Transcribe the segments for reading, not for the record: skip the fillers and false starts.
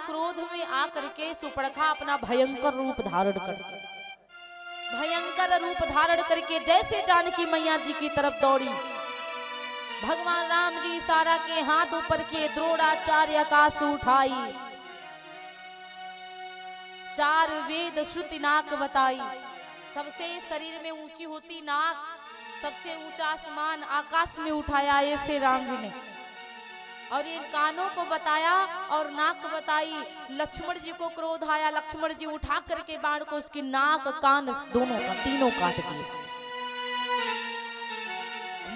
क्रोध में आकर के सुपर्णखा अपना भयंकर रूप धारण करके जैसे जानकी मैया जी की तरफ दौड़ी, भगवान राम जी इशारा के हाथ ऊपर किए, द्रोणाचार्य आकाश उठाई, 4 वेद श्रुति नाक बताई। सबसे शरीर में ऊंची होती नाक, सबसे ऊंचा आसमान आकाश में उठाया ऐसे राम जी ने, और ये कानों को बताया और नाक बताई। लक्ष्मण जी को क्रोध आया, लक्ष्मण जी उठा करके बाण को उसकी नाक कान दोनों का तीनों काट दिए।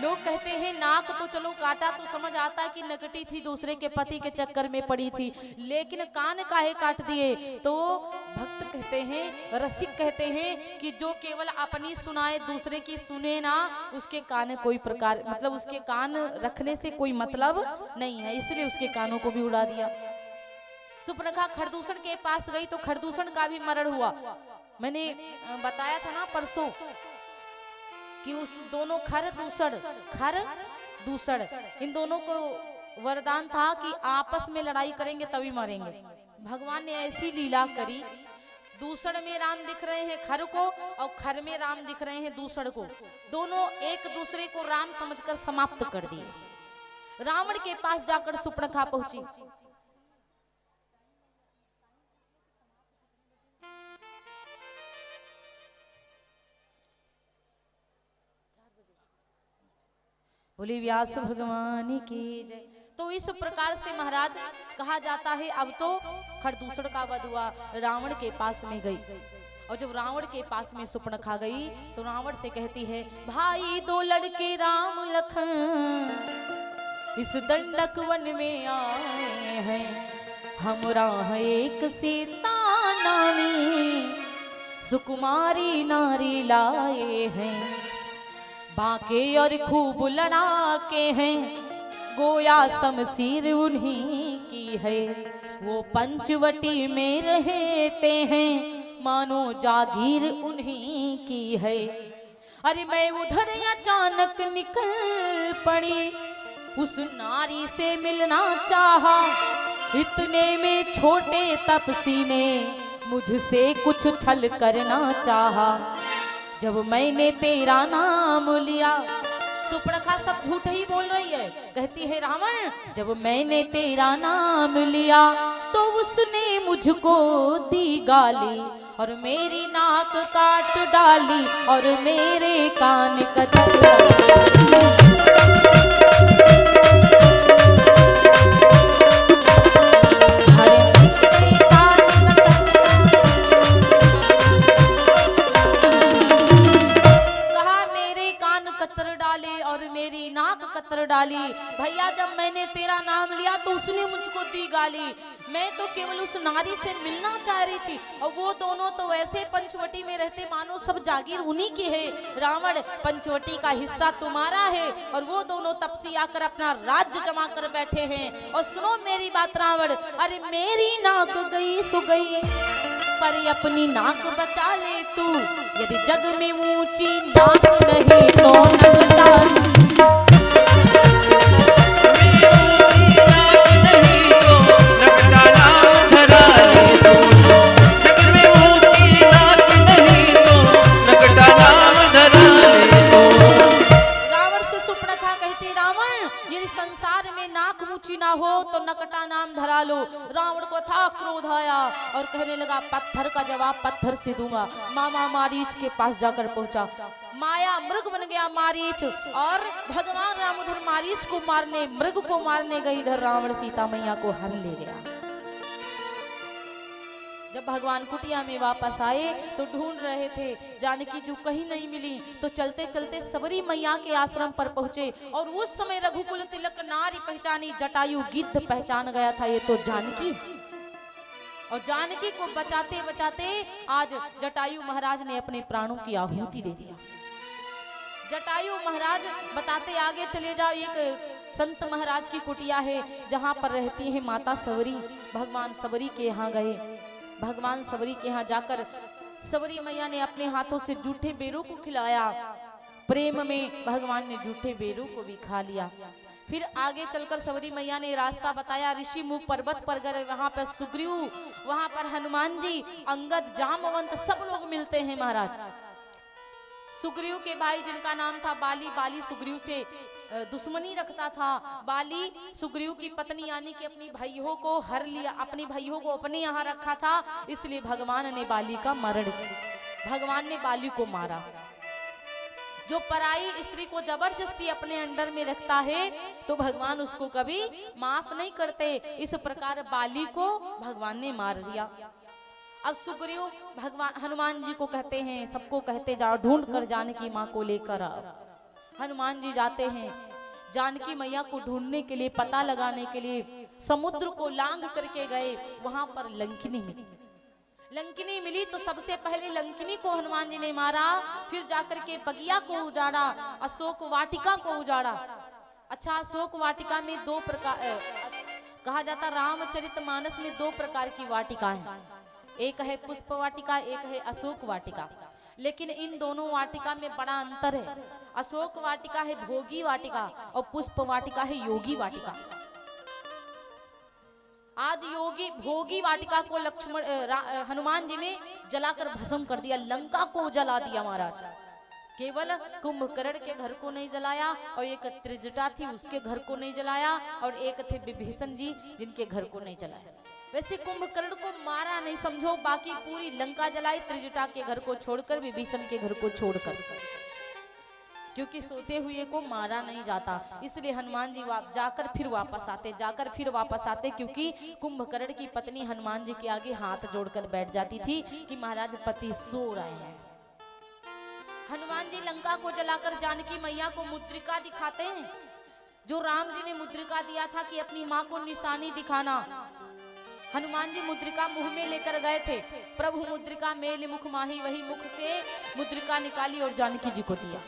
लोग कहते हैं नाक तो चलो काटा तो समझ आता कि नकटी थी, दूसरे के पति के चक्कर में पड़ी थी, लेकिन कान काहे काट दिए? तो भक्त कहते हैं, रसिक कहते हैं कि जो केवल अपनी सुनाए दूसरे की सुने ना, उसके कान कोई प्रकार मतलब उसके कान रखने से कोई मतलब नहीं है, इसलिए उसके कानों को भी उड़ा दिया। सुपर्णखा खरदूषण के पास गई तो खरदूषण का भी मरण हुआ। मैंने बताया था ना परसों कि उस दोनों खर दूषण इन दोनों को वरदान था कि आपस में लड़ाई करेंगे तभी मरेंगे। भगवान ने ऐसी लीला करी, दूषण में राम दिख रहे हैं खर को और खर में राम दिख रहे हैं दूषण को, दोनों एक दूसरे को राम समझकर समाप्त कर दिए। रावण के पास जाकर सुपर्णखा पहुंची। बोले व्यास भगवान की जय। तो इस प्रकार से महाराज कहा जाता है, अब तो खरदूषण का वध हुआ, रावण के पास में गई, और जब रावण के पास में सुपर्णखा गई तो रावण से कहती है, भाई 2 लड़के राम लखन इस दंडक वन में आए हैं, हमरा एक सीता नामी सुकुमारी नारी लाए हैं, बाके और खूब लड़ा के हैं, गोया शमशीर उन्हीं की है, वो पंचवटी में रहते हैं, मानो जागीर उन्हीं की है। अरे मैं उधर अचानक निकल पड़ी, उस नारी से मिलना चाहा, इतने में छोटे तपसी ने मुझसे कुछ छल करना चाहा, जब मैंने तेरा नाम लिया। सुपर्णखा सब झूठ ही बोल रही है, कहती है रावण जब मैंने तेरा नाम लिया तो उसने मुझको दी गाली, और मेरी नाक काट डाली और मेरे कान कतर। डाली भैया, जब मैंने तेरा नाम लिया तो उसने मुझको दी गाली, मैं तो केवल उस नारी से मिलना चाह रही थी, और वो दोनों तो वैसे पंचवटी में रहते मानो सब जागीर उन्हीं की है। रावण पंचवटी का हिस्सा तुम्हारा है, और वो दोनों तपसी आकर अपना राज्य जमा कर बैठे हैं। और सुनो मेरी बात रावण, अरे मेरी नाक गई सो गई, पर अपनी नाक बचा ले तू, यदि जग में ऊंची नाक नहीं तो नगता। ना हो तो नकटा नाम धरा लो। रावण को था क्रोध आया और कहने लगा पत्थर का जवाब पत्थर से दूंगा। मामा मारीच के पास जाकर पहुंचा, माया मृग बन गया मारीच, और भगवान राम उधर मारीच को मारने मृग को मारने गए, इधर रावण सीता मैया को हर ले गया। जब भगवान कुटिया में वापस आए तो ढूंढ रहे थे, जानकी जी कहीं नहीं मिली, तो चलते चलते सबरी मैया के आश्रम पर पहुंचे, और उस समय रघुकुल तिलक नारी पहचानी, जटायु गिद्ध पहचान गया था ये तो जानकी। और जानकी को बचाते बचाते आज जटायु महाराज ने अपने प्राणों की आहुति दे दिया। जटायु महाराज बताते आगे चले जाओ, एक संत महाराज की कुटिया है जहां पर रहती है माता सबरी। भगवान सबरी के यहाँ गए, भगवान सबरी के यहाँ जाकर सबरी मैया ने अपने हाथों से जूठे बेरों को खिलाया। प्रेम में भगवान ने जूठे बेरों को भी खा लिया। फिर आगे चलकर सबरी मैया ने रास्ता बताया, ऋषि मुख पर्वत पर गए, वहां पर सुग्रीव, वहां पर हनुमान जी, अंगद, जामवंत सब लोग मिलते हैं महाराज। सुग्रीव के भाई जिनका नाम था बाली, बाली सुग्रीव से दुश्मनी रखता था। बाली सुग्रीव की पत्नी यानी कि अपनी भाइयों को हर लिया, अपने भाइयों को अपने यहाँ रखा था, इसलिए भगवान ने बाली का मरण, भगवान ने बाली को मारा। जो पराई स्त्री को जबरदस्ती अपने अंडर में रखता है तो भगवान उसको कभी माफ नहीं करते। इस प्रकार बाली को भगवान ने मार दिया। अब सुग्रीव भगवान हनुमान जी को कहते हैं, सबको कहते जाओ ढूंढ कर जानकी माँ को लेकर आओ। हनुमान जी जाते हैं, जानकी मैया को ढूंढने के लिए, पता लगाने के लिए समुद्र को लांघ करके गए। वहां पर लंकिनी मिली, लंकिनी मिली तो सबसे पहले लंकिनी को हनुमान जी ने मारा, फिर जाकर के बगिया को उजाड़ा, अशोक वाटिका को उजाड़ा। अच्छा, अशोक वाटिका में दो प्रकार कहा जाता, रामचरितमानस में दो प्रकार की वाटिका है, एक है पुष्प वाटिका, एक है अशोक वाटिका। लेकिन इन दोनों वाटिका में बड़ा अंतर है। अशोक वाटिका है भोगी वाटिका और पुष्प वाटिका है योगी वाटिका। आज योगी भोगी वाटिका को लक्ष्मण हनुमान जी ने जलाकर भस्म कर दिया, लंका को जला दिया महाराज। केवल कुंभकर्ण के घर को नहीं जलाया, और एक त्रिजटा थी उसके घर को नहीं जलाया, और एक थे विभीषण जी जिनके घर को नहीं जलाया। वैसे कुंभकर्ण को मारा नहीं समझो, बाकी पूरी लंका जलाई, त्रिजटा के घर को छोड़कर, विभीषण के घर को छोड़कर, क्योंकि सोते हुए को मारा नहीं जाता। इसलिए हनुमान जी जाकर फिर वापस आते, जाकर फिर वापस आते, क्योंकि कुंभकर्ण की पत्नी हनुमान जी के आगे हाथ जोड़कर बैठ जाती थी कि महाराज पति सो रहे हैं। हनुमान जी लंका को जलाकर जानकी मैया को मुद्रिका दिखाते हैं, जो राम जी ने मुद्रिका दिया था कि अपनी माँ को निशानी दिखाना। हनुमान जी मुद्रिका मुंह में लेकर गए थे, प्रभु मुद्रिका मेल मुख माही, वही मुख से मुद्रिका निकाली और जानकी जी को दिया।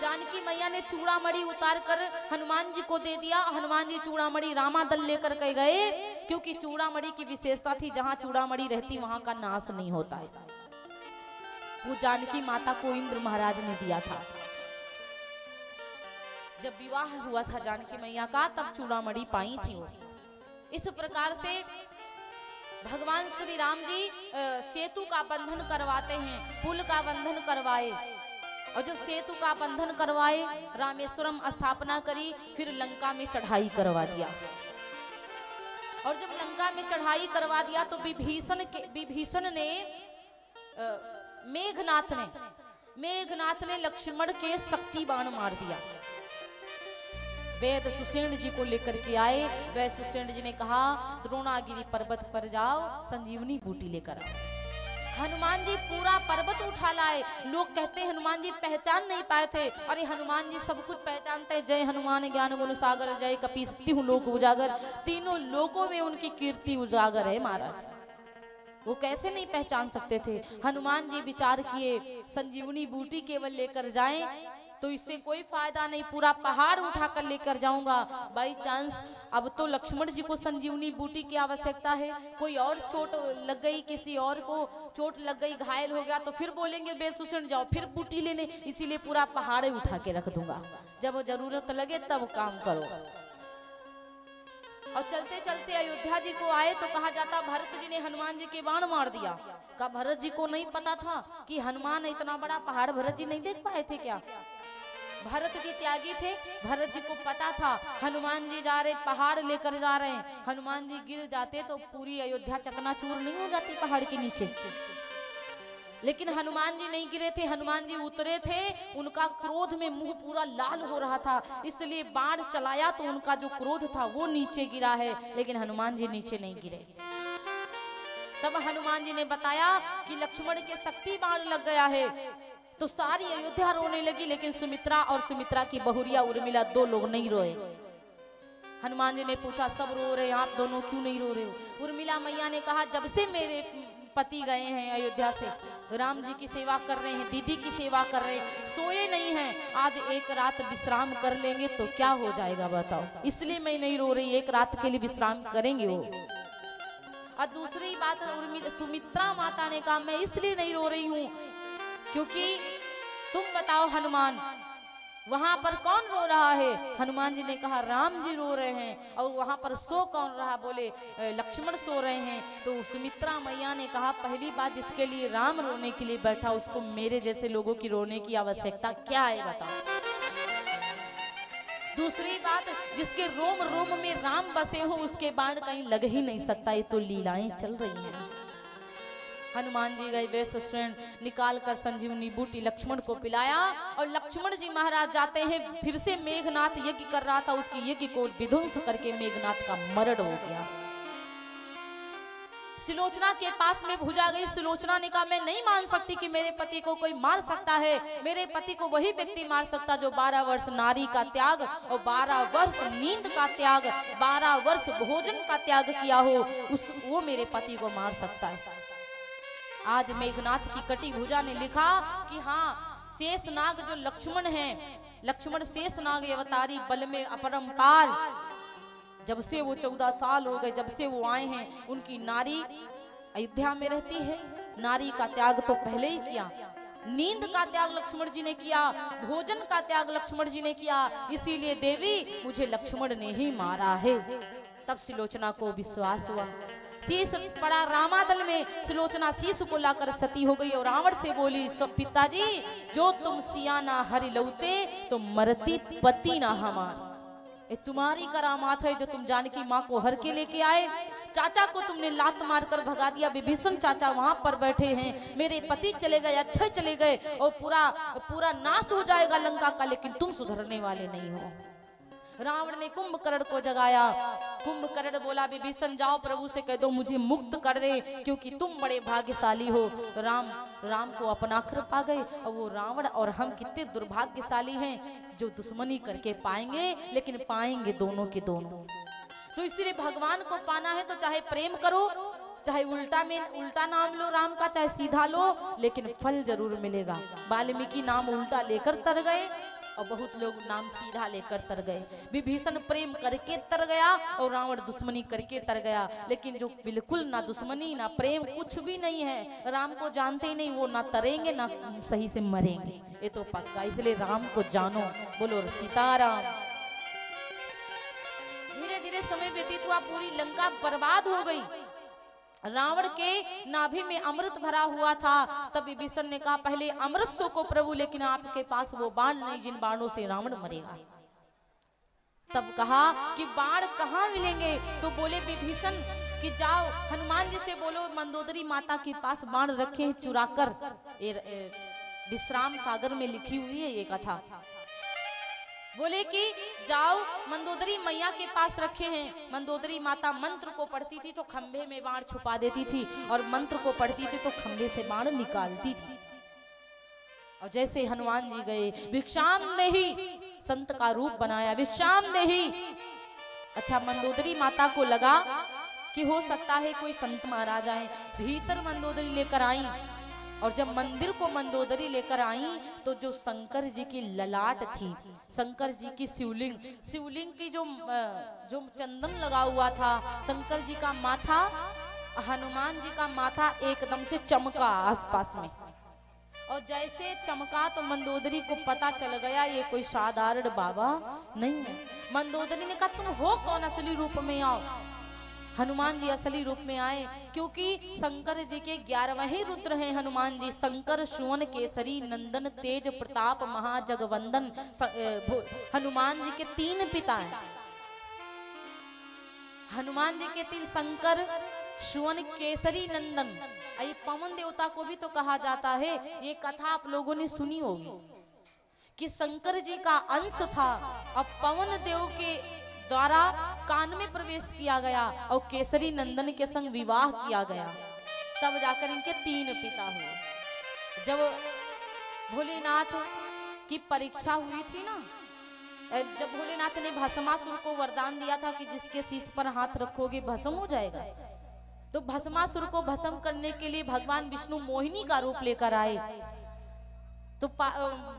जानकी मैया ने चूड़ामणि उतार कर हनुमान जी को दे दिया। हनुमान जी चूड़ामणि रामादल लेकर के गए, क्योंकि चूड़ामणि की विशेषता थी, जहां चूड़ामणि रहती वहां का नाश नहीं होता है। वो जानकी माता को इंद्र महाराज ने दिया था। जब विवाह हुआ था जानकी मैया का, तब चूड़ामणि पाई थी वो। इस प्रकार से भगवान श्री राम जी सेतु का बंधन करवाते हैं, पुल का बंधन करवाए, और जब सेतु का बंधन करवाए, रामेश्वरम स्थापना करी, फिर लंका में चढ़ाई करवा दिया। और जब लंका में चढ़ाई करवा दिया तो विभीषण ने मेघनाथ ने लक्ष्मण के शक्ति बाण मार दिया। वेद सुसेन जी को लेकर के आए, वैद सुसेन जी ने कहा द्रोणागिरी पर्वत पर जाओ, संजीवनी बूटी लेकर आओ। हनुमान जी पूरा पर्वत उठा लाए। लोग कहते हैं हनुमान जी पहचान नहीं पाए थे, अरे हनुमान जी सब कुछ पहचानते हैं। जय हनुमान ज्ञान गुण सागर, जय कपीस तिहु लोक उजागर, तीनों लोकों में उनकी कीर्ति उजागर है महाराज। वो कैसे नहीं पहचान सकते थे। हनुमान जी विचार किए, संजीवनी बूटी केवल लेकर जाएं तो इससे कोई फायदा नहीं, पूरा पहाड़ उठाकर लेकर जाऊंगा। बाई चांस अब तो लक्ष्मण जी को संजीवनी बूटी की आवश्यकता है, कोई और चोट लग गई, किसी और को चोट लग गई, घायल हो गया, तो फिर बोलेंगे बेसुसण जाओ फिर बूटी लेने, इसीलिए पूरा पहाड़ उठा के रख दूंगा, जब जरूरत लगे तब काम करो। और चलते चलते अयोध्या जी को आए तो कहा जाता भरत जी ने हनुमान जी के बाण मार दिया। का भरत जी को नहीं पता था कि हनुमान इतना बड़ा पहाड़ भरत जी नहीं देख पाए थे क्या? भरत जी त्यागी थे, भरत जी को पता था हनुमान जी जा रहे, पहाड़ लेकर जा रहे हैं, हनुमान जी गिर जाते तो पूरी अयोध्या चकनाचूर नहीं हो जाती पहाड़ के नीचे। लेकिन हनुमान जी नहीं गिरे थे, हनुमान जी उतरे थे, उनका क्रोध में मुंह पूरा लाल हो रहा था, इसलिए बाण चलाया तो उनका जो क्रोध था वो नीचे गिरा है, लेकिन हनुमान जी नीचे नहीं गिरे। तब हनुमान जी ने बताया कि लक्ष्मण के शक्ति बाण लग गया है, तो सारी अयोध्या रोने लगी, लेकिन सुमित्रा और सुमित्रा की बहुरिया उर्मिला दो लोग नहीं रोए। हनुमान जी ने पूछा सब रो रहे, आप दोनों क्यों नहीं रो रहे हो? उर्मिला मैया ने कहा जब से मेरे पति गए हैं अयोध्या से, राम जी की सेवा कर रहे हैं, दीदी की सेवा कर रहे हैं, सोए नहीं हैं, आज एक रात विश्राम कर लेंगे तो क्या हो जाएगा बताओ, इसलिए मैं नहीं रो रही, एक रात के लिए विश्राम करेंगे वो। और दूसरी बात सुमित्रा माता ने कहा मैं इसलिए नहीं रो रही हूँ क्योंकि तुम बताओ हनुमान, वहां पर कौन रो रहा है? हनुमान जी ने कहा राम जी रो रहे हैं। और वहां पर सो कौन रहा? बोले लक्ष्मण सो रहे हैं। तो सुमित्रा मैया ने कहा पहली बात, जिसके लिए राम रोने के लिए बैठा उसको मेरे जैसे लोगों की रोने की आवश्यकता क्या है बताओ। दूसरी बात, जिसके रोम रोम में राम बसे हो उसके बाण कहीं लग ही नहीं सकता। ये तो लीलाएं चल रही हैं। हनुमान जी गए वैश्य स्वर्ण निकाल कर संजीवनी बूटी लक्ष्मण को पिलाया। और लक्ष्मण जी महाराज जाते हैं, फिर से मेघनाथ यज्ञ कर रहा था, उसकी यज्ञ को विध्वंस करके मेघनाथ का मरण हो गया। सुलोचना के पास में भुजा गई। सुलोचना ने कहा मैं नहीं मान सकती कि मेरे पति को कोई मार सकता है। मेरे पति को वही व्यक्ति मार सकता जो 12 वर्ष नारी का त्याग और 12 वर्ष नींद का त्याग, 12 वर्ष भोजन का त्याग किया हो, वो मेरे पति को मार सकता है। आज मेघनाथ की कटी भुजा ने लिखा कि हाँ, शेषनाग जो लक्ष्मण हैं, लक्ष्मण शेषनाग अवतारी बल में अपरंपार। जब से वो 14 साल हो गए, जब से वो आए हैं, उनकी नारी अयोध्या में रहती है। नारी का त्याग तो पहले ही किया, नींद का त्याग लक्ष्मण जी ने किया, भोजन का त्याग लक्ष्मण जी ने किया। इसीलिए देवी मुझे लक्ष्मण ने ही मारा है। तब सुलोचना को विश्वास हुआ। शीश पड़ा रामादल में, सुलोचना शीश को लाकर सती हो गई और रावण से बोली पिताजी जो तुम सियाना हरि लौते तो मरती पति ना हमार। ये तुम्हारी करामात है जो तुम जानकी माँ को हर के लेके आए। चाचा को तुमने लात मारकर भगा दिया। विभीषण चाचा वहां पर बैठे हैं, मेरे पति चले गए, अच्छे चले गए और पूरा नाश हो जाएगा लंका का, लेकिन तुम सुधरने वाले नहीं हो। रावण ने कुंभकर्ण को जगाया। कुंभकर्ण बोला विभीषण जाओ प्रभु से कह दो मुझे मुक्त कर दे, क्योंकि तुम बड़े भाग्यशाली हो। राम को अपना कर पा गए। और वो रावण और हम कितने दुर्भाग्यशाली हैं जो दुश्मनी करके पाएंगे, लेकिन पाएंगे दोनों के दोनों। तो इसलिए भगवान को पाना है तो चाहे प्रेम करो, चाहे उल्टा नाम लो राम का, चाहे सीधा लो, लेकिन फल जरूर मिलेगा। वाल्मीकि नाम उल्टा लेकर तर गए और बहुत लोग नाम सीधा लेकर तर गए। विभीषण प्रेम करके तर गया और रावण दुश्मनी करके तर गया। लेकिन जो बिल्कुल ना दुश्मनी ना प्रेम, कुछ भी नहीं है, राम को जानते ही नहीं, वो ना तरेंगे ना सही से मरेंगे, ये तो पक्का। इसलिए राम को जानो। बोलो सीताराम। धीरे धीरे समय व्यतीत हुआ, पूरी लंका बर्बाद हो गई। रावण के नाभि में अमृत भरा हुआ था। तब विभीषण ने कहा पहले अमृत सो को प्रभु, लेकिन आपके पास वो बाण नहीं जिन बाणों से रावण मरेगा। तब कहा कि बाण कहाँ मिलेंगे? तो बोले विभीषण कि जाओ हनुमान जी से बोलो मंदोदरी माता के पास बाण रखे हैं चुरा कर। विश्राम सागर में लिखी हुई है ये कथा। बोले कि जाओ मंदोदरी मैया के पास रखे हैं। मंदोदरी माता मंत्र को पढ़ती थी तो खंभे में बाण छुपा देती थी, और मंत्र को पढ़ती थी तो खंभे से बाण निकालती थी। और जैसे हनुमान जी गए, भिक्षाम देही संत का रूप बनाया, भिक्षाम देही। अच्छा, मंदोदरी माता को लगा कि हो सकता है कोई संत महाराज आए, भीतर मंदोदरी लेकर आई। और जब मंदिर को मंदोदरी लेकर आई तो जो शंकर जी की ललाट थी, शंकर जी की शिवलिंग की जो चंदन लगा हुआ था, शंकर जी का माथा, हनुमान जी का माथा एकदम से चमका आसपास में। और जैसे चमका तो मंदोदरी को पता चल गया ये कोई साधारण बाबा नहीं है। मंदोदरी ने कहा तुम हो कौन, असली रूप में आओ। हनुमान जी असली रूप में आए, क्योंकि शंकर जी के 11वें रुद्र हैं हनुमान जी। शंकर सुवन केसरी नंदन तेज प्रताप महाजगवंदन। हनुमान जी के 3 पिता हैं। हनुमान जी के 3, शंकर सुवन केसरी नंदन। ये पवन देवता को भी तो कहा जाता है। ये कथा आप लोगों ने सुनी होगी कि शंकर जी का अंश था और पवन देव के द्वारा कान में प्रवेश किया गया और केसरी नंदन के संग विवाह किया गया। तब जाकर इनके 3 पिता हुए। जब भोलेनाथ की परीक्षा हुई थी ना, जब भोलेनाथ ने भस्मासुर को वरदान दिया था कि जिसके शीश पर हाथ रखोगे भस्म हो जाएगा, तो भस्मासुर को भस्म करने के लिए भगवान विष्णु मोहिनी का रूप लेकर आए। तो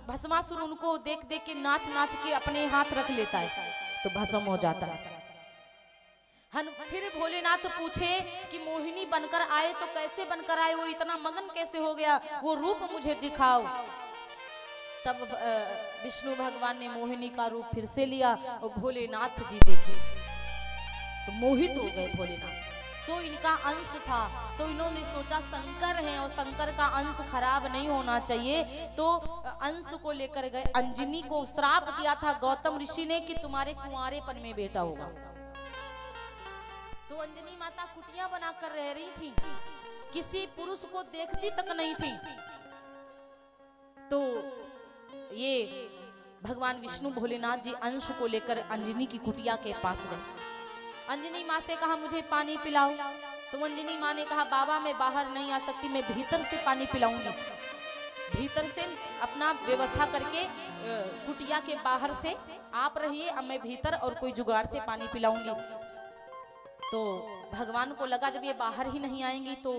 भस्मासुर उनको देख देख के नाच नाच के अपने हाथ रख लेता है तो भस्म हो जाता है। फिर भोलेनाथ पूछे कि मोहिनी बनकर आए तो कैसे बनकर आए, वो इतना मगन कैसे हो गया, वो रूप मुझे दिखाओ। तब विष्णु भगवान ने मोहिनी का रूप फिर से लिया और भोलेनाथ जी देखे तो मोहित हो गए भोलेनाथ। तो इनका अंश था, तो इन्होंने सोचा शंकर हैं और शंकर का अंश खराब नहीं होना चाहिए, तो अंश को लेकर गए। अंजनी को श्राप दिया था गौतम ऋषि ने कि तुम्हारे कुंवारेपन में बेटा होगा। तो अंजनी माता कुटिया बनाकर रह रही थी, किसी पुरुष को देखती तक नहीं थी। तो ये भगवान विष्णु भोलेनाथ जी अंश को लेकर अंजनी की कुटिया के पास गए। अंजनी माँ से कहा मुझे पानी पिलाओ। तो अंजनी माँ ने कहा बाबा मैं बाहर नहीं आ सकती, मैं भीतर से पानी पिलाऊंगी। भीतर से अपना व्यवस्था करके कुटिया के बाहर से आप रहिए, अब मैं भीतर और कोई जुगाड़ से पानी पिलाऊंगी। तो भगवान को लगा जब ये बाहर ही नहीं आएंगी तो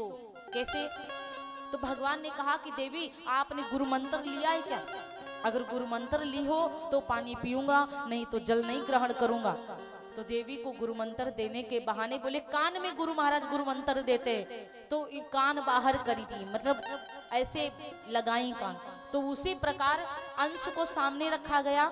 कैसे। तो भगवान ने कहा कि देवी आपने गुरु मंत्र लिया है क्या? अगर गुरु मंत्र ली हो तो पानी पीऊंगा, नहीं तो जल नहीं ग्रहण करूंगा। तो देवी को गुरु मंत्र देने के बहाने बोले कान में गुरु महाराज गुरु मंत्र देते, तो कान बाहर करी थी, मतलब ऐसे लगाई कान। तो उसी प्रकार अंश को सामने रखा गया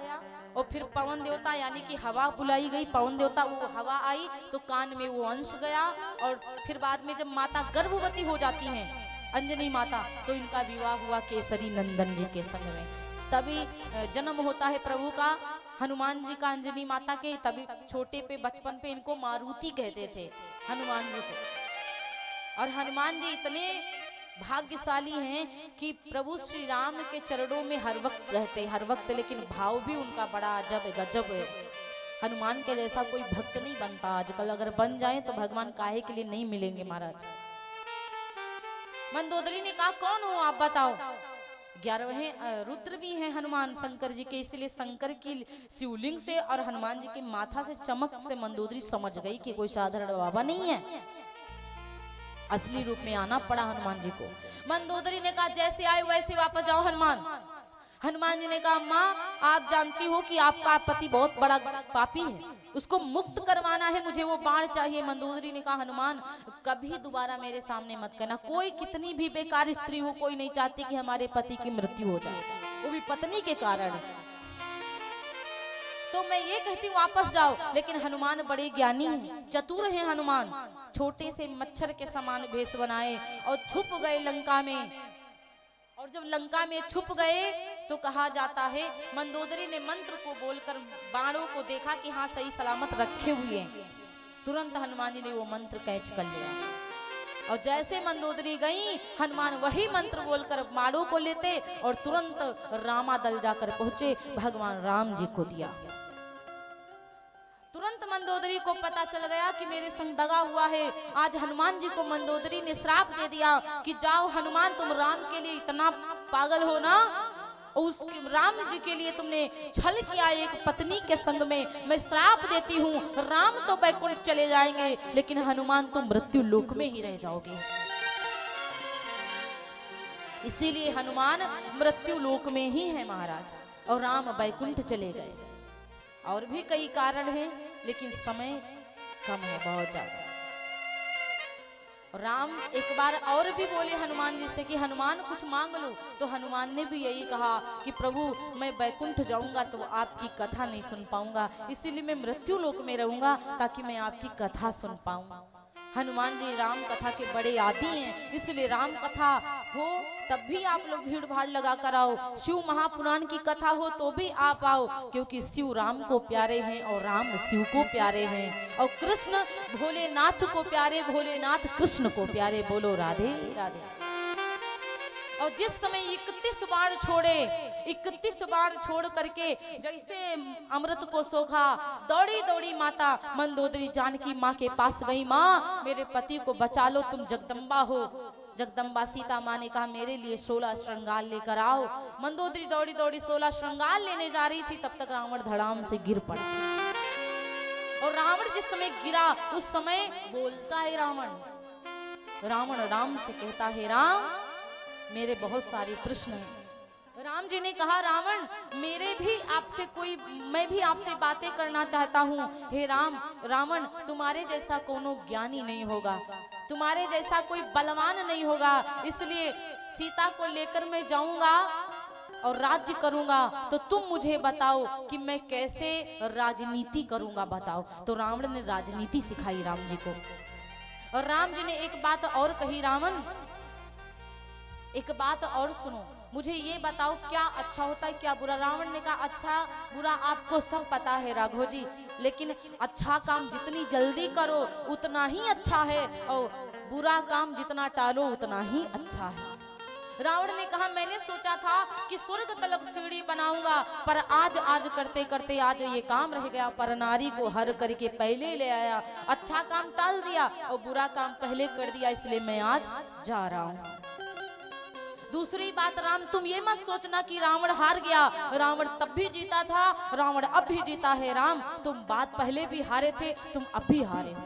और फिर पवन देवता यानी कि हवा बुलाई गई, पवन देवता वो हवा आई तो कान में वो अंश गया। और फिर बाद में जब माता गर्भवती हो जाती हैं अंजनी माता, तो इनका विवाह हुआ केसरी नंदन जी के संग में। तभी जन्म होता है प्रभु का, हनुमान जी का अंजनी माता के। तभी छोटे पे बचपन पे इनको मारुति कहते थे हनुमान जी को। और हनुमान जी इतने भाग्यशाली हैं कि प्रभु श्री राम के चरणों में हर वक्त रहते, हर वक्त, लेकिन भाव भी उनका बड़ा अजब गजब है। हनुमान के जैसा कोई भक्त नहीं बनता आजकल, अगर बन जाए तो भगवान काहे के लिए नहीं मिलेंगे महाराज। मंदोदरी ने कहा कौन हो आप बताओ। 11वें रुद्र भी हैं हनुमान शंकर जी के, इसलिए शंकर की शिवलिंग से और हनुमान जी के माथा से चमक से मंदोदरी समझ गई कि कोई साधारण बाबा नहीं है, असली रूप में आना पड़ा हनुमान जी को। मंदोदरी ने कहा जैसे आए वैसे वापस जाओ हनुमान। हनुमान जी ने कहा माँ आप जानती हो कि आपका पति बहुत बड़ा पापी है, उसको मुक्त करवाना है, मुझे वो बाण चाहिए। मंदोदरी ने कहा हनुमान कभी दोबारा मेरे सामने मत करना, कोई कितनी भी बेकार स्त्री हो कोई नहीं चाहती कि हमारे पति की मृत्यु हो जाए, वो भी पत्नी के कारण। तो मैं ये कहती हूँ वापस जाओ। लेकिन हनुमान बड़े ज्ञानी हैं, चतुर हैं हनुमान। छोटे से मच्छर के समान भेष बनाए और छुप गए लंका में। और जब लंका में छुप गए तो कहा जाता है मंदोदरी ने मंत्र को बोलकर बाणों को देखा कि हाँ सही सलामत रखे हुए हैं। तुरंत हनुमान जी ने वो मंत्र कैच कर लिया और जैसे मंदोदरी गई हनुमान वही मंत्र बोलकर बाणों को लेते और तुरंत रामादल जाकर पहुंचे, भगवान राम जी को दिया। तुरंत मंदोदरी को पता चल गया कि मेरे संग दगा हुआ है। आज हनुमान जी को मंदोदरी ने श्राप दे दिया कि जाओ हनुमान तुम राम के लिए इतना पागल हो ना, उसके राम जी के लिए तुमने छल किया एक पत्नी के संग में, मैं श्राप देती हूँ राम तो बैकुंठ चले जाएंगे लेकिन हनुमान तुम मृत्यु लोक में ही रह जाओगे। इसीलिए हनुमान मृत्यु लोक में ही है महाराज और राम बैकुंठ चले गए। और भी कई कारण हैं लेकिन समय कम है बहुत ज्यादा। राम एक बार और भी बोले हनुमान जी से कि हनुमान कुछ मांग लो, तो हनुमान ने भी यही कहा कि प्रभु मैं बैकुंठ जाऊंगा तो आपकी कथा नहीं सुन पाऊंगा, इसीलिए मैं मृत्यु लोक में रहूंगा ताकि मैं आपकी कथा सुन पाऊं। हनुमान जी राम कथा के बड़े आदी हैं, इसलिए राम कथा हो तब भी आप लोग भीड़ भाड़ लगा कर आओ, शिव महापुराण की कथा हो तो भी आप आओ, क्योंकि शिव राम को प्यारे हैं और राम शिव को प्यारे हैं और कृष्ण भोलेनाथ को प्यारे, भोलेनाथ कृष्ण को प्यारे। बोलो राधे राधे। और जिस समय 31 बार छोड़े, 31 बार छोड़ करके जैसे अमृत को सोखा, दौड़ी दौड़ी माता मंदोदरी जानकी माँ के पास गई। माँ मेरे पति को बचा लो, तुम जगदम्बा हो। जगदम्बा सीता माँ ने कहा मेरे लिए 16 श्रृंगार लेकर आओ। मंदोदरी दौड़ी दौड़ी 16 श्रृंगार लेने जा रही थी, तब तक रावण धड़ाम से गिर पड़ा। और रावण जिस समय गिरा उस समय बोलता है रावण राम से कहता है राम मेरे बहुत सारे प्रश्न हैं। राम जी ने कहा रावण मेरे भी आपसे कोई, मैं भी आपसे बातें करना चाहता हूँ। हे रावण तुम्हारे जैसा कोनो ज्ञानी नहीं होगा, तुम्हारे जैसा कोई बलवान नहीं होगा, इसलिए सीता को लेकर मैं जाऊंगा और राज्य करूंगा तो तुम मुझे बताओ कि मैं कैसे राजनीति करूंगा, बताओ। तो रावण ने राजनीति सिखाई राम जी को। और राम जी ने एक बात और कही, रावण एक बात और सुनो, मुझे ये बताओ क्या अच्छा होता है क्या बुरा। रावण ने कहा अच्छा बुरा आपको सब पता है राघव जी, लेकिन अच्छा काम जितनी जल्दी करो उतना ही अच्छा है, और बुरा काम जितना टालो उतना ही अच्छा है। रावण ने कहा मैंने सोचा था कि स्वर्ग तलक सीढ़ी बनाऊंगा, पर आज करते करते आज ये काम रह गया, पर नारी को हर करके पहले ले आया, अच्छा काम टाल दिया और बुरा काम पहले कर दिया, इसलिए मैं आज जा रहा हूं। दूसरी बात राम, तुम ये मत सोचना कि रावण हार गया, रावण तब भी जीता था, रावण अब भी जीता है। राम तुम बात पहले भी हारे थे, तुम अब भी हारे हो।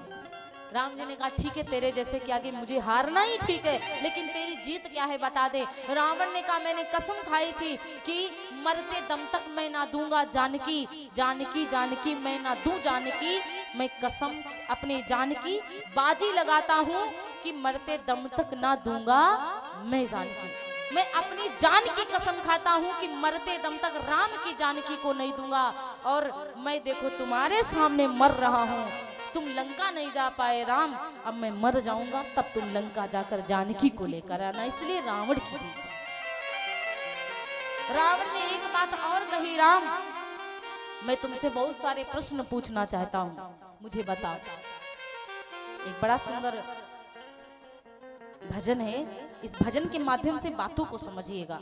राम जी ने कहा ठीक है, तेरे जैसे क्या कि मुझे हारना ही ठीक है, लेकिन तेरी जीत क्या है बता दे। रावण ने कहा मैंने कसम खाई थी कि मरते दम तक मैं ना दूंगा जानकी, जानकी जानकी मैं ना दूं जानकी, मैं कसम अपने जान की बाजी लगाता हूं कि मरते दम तक ना दूंगा मैं जानकी। मैं अपनी जान की कसम खाता हूं कि मरते दम तक राम की जानकी को नहीं दूंगा। और मैं देखो तुम्हारे सामने मर रहा हूं, तुम लंका नहीं जा पाए राम, अब मैं मर जाऊंगा तब तुम लंका जाकर जानकी को लेकर आना, इसलिए रावण की जीत। रावण ने एक बात और कही, राम मैं तुमसे बहुत सारे प्रश्न पूछना चाहता हूं, मुझे बताओ। एक बड़ा सुंदर भजन है, इस भजन के माध्यम से बातों को समझिएगा।